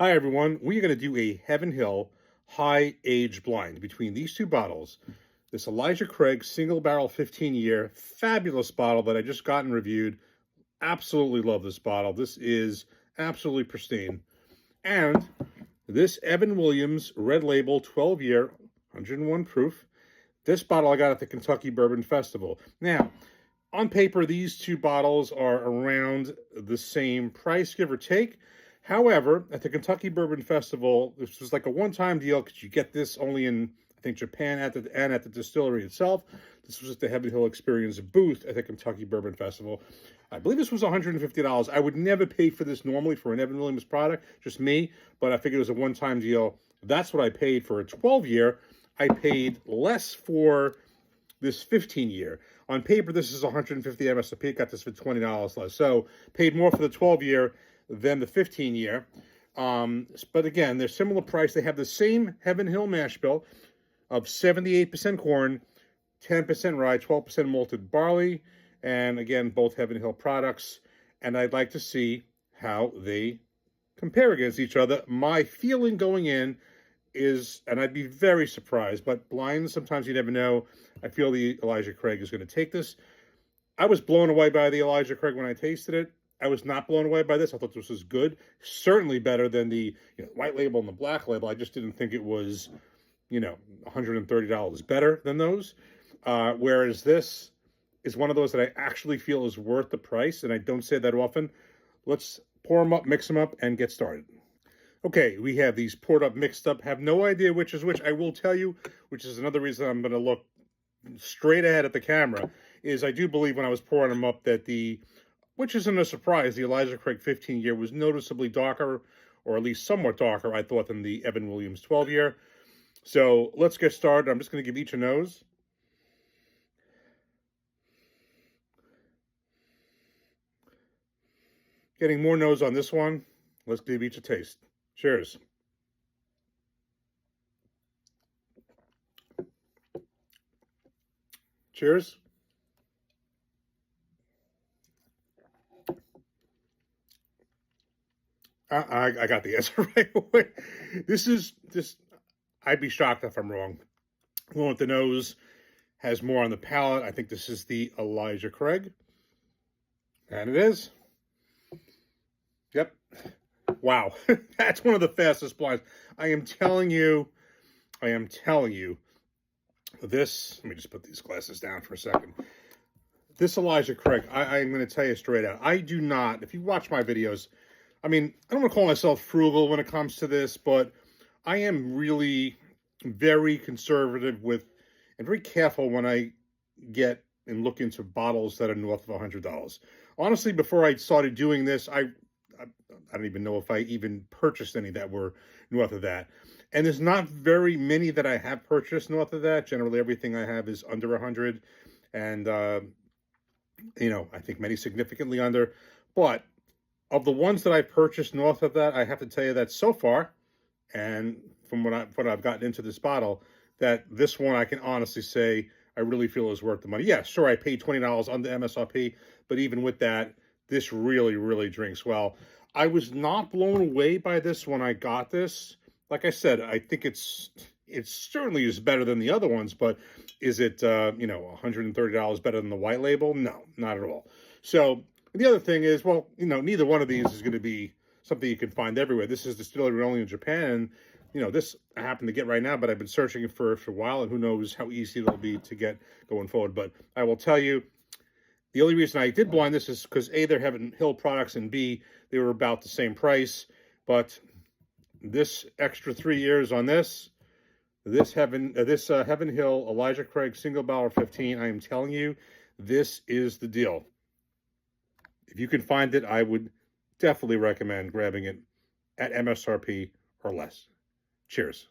Hi, everyone. We're going to do a Heaven Hill high age blind between these two bottles. This Elijah Craig single barrel 15-year, fabulous bottle that I just got and reviewed. Absolutely love this bottle. This is absolutely pristine. And this Evan Williams Red Label 12-year, 101 proof. This bottle I got at the Kentucky Bourbon Festival. Now, on paper, these two bottles are around the same price, give or take. However, at the Kentucky Bourbon Festival, this was like a one-time deal because you get this only in, I think, Japan at the distillery itself. This was at the Heaven Hill Experience booth at the Kentucky Bourbon Festival. I believe this was $150. I would never pay for this normally for an Evan Williams product, just me, but I figured it was a one-time deal. That's what I paid for a 12-year. I paid less for this 15-year. On paper, this is 150 MSRP. Got this for $20 less. So paid more for the 12-year than the 15-year. But again, they're similar price. They have the same Heaven Hill mash bill of 78% corn, 10% rye, 12% malted barley. And again, both Heaven Hill products. And I'd like to see how they compare against each other. My feeling going in is, and I'd be very surprised, but blind, sometimes you never know. I feel the Elijah Craig is going to take this. I was blown away by the Elijah Craig when I tasted it. I was not blown away by this. I thought this was good. Certainly better than the white label and the black label. I just didn't think it was, $130 better than those. Whereas this is one of those that I actually feel is worth the price, and I don't say that often. Let's pour them up, mix them up, and get started. Okay, we have these poured up, mixed up, have no idea which is which. I will tell you, which is another reason I'm going to look straight ahead at the camera, is I do believe when I was pouring them up that which isn't a surprise, the Elijah Craig 15-year was noticeably darker, or at least somewhat darker, I thought, than the Evan Williams 12-year. So let's get started. I'm just going to give each a nose. Getting more nose on this one. Let's give each a taste. Cheers. Cheers. I got the answer right away. I'd be shocked if I'm wrong. One with the nose has more on the palate. I think this is the Elijah Craig. And it is. Yep. Wow. That's one of the fastest blinds. I am telling you, this, let me just put these glasses down for a second. This Elijah Craig, I'm going to tell you straight out. I do not, if you watch my videos, I don't want to call myself frugal when it comes to this, but I am really very conservative and very careful when I get and look into bottles that are north of $100. Honestly, before I started doing this, I don't even know if I even purchased any that were north of that. And there's not very many that I have purchased north of that. Generally, everything I have is under 100. And, I think many significantly under. But of the ones that I purchased north of that, I have to tell you that so far, and from what I've gotten into this bottle, that this one I can honestly say I really feel is worth the money. Yeah, sure, I paid $20 on the MSRP, but even with that, this really, really drinks well. I was not blown away by this when I got this. Like I said, I think it certainly is better than the other ones, but is it, $130 better than the white label? No, not at all. So the other thing is, well, neither one of these is going to be something you can find everywhere. This is distillery only in Japan. And, this I happen to get right now, but I've been searching for a while, and who knows how easy it'll be to get going forward. But I will tell you, the only reason I did blind this is because A, they're Heaven Hill products, and B, they were about the same price. But this extra 3 years on this Heaven Hill Elijah Craig single barrel 15, I am telling you, this is the deal. If you can find it, I would definitely recommend grabbing it at MSRP or less. Cheers.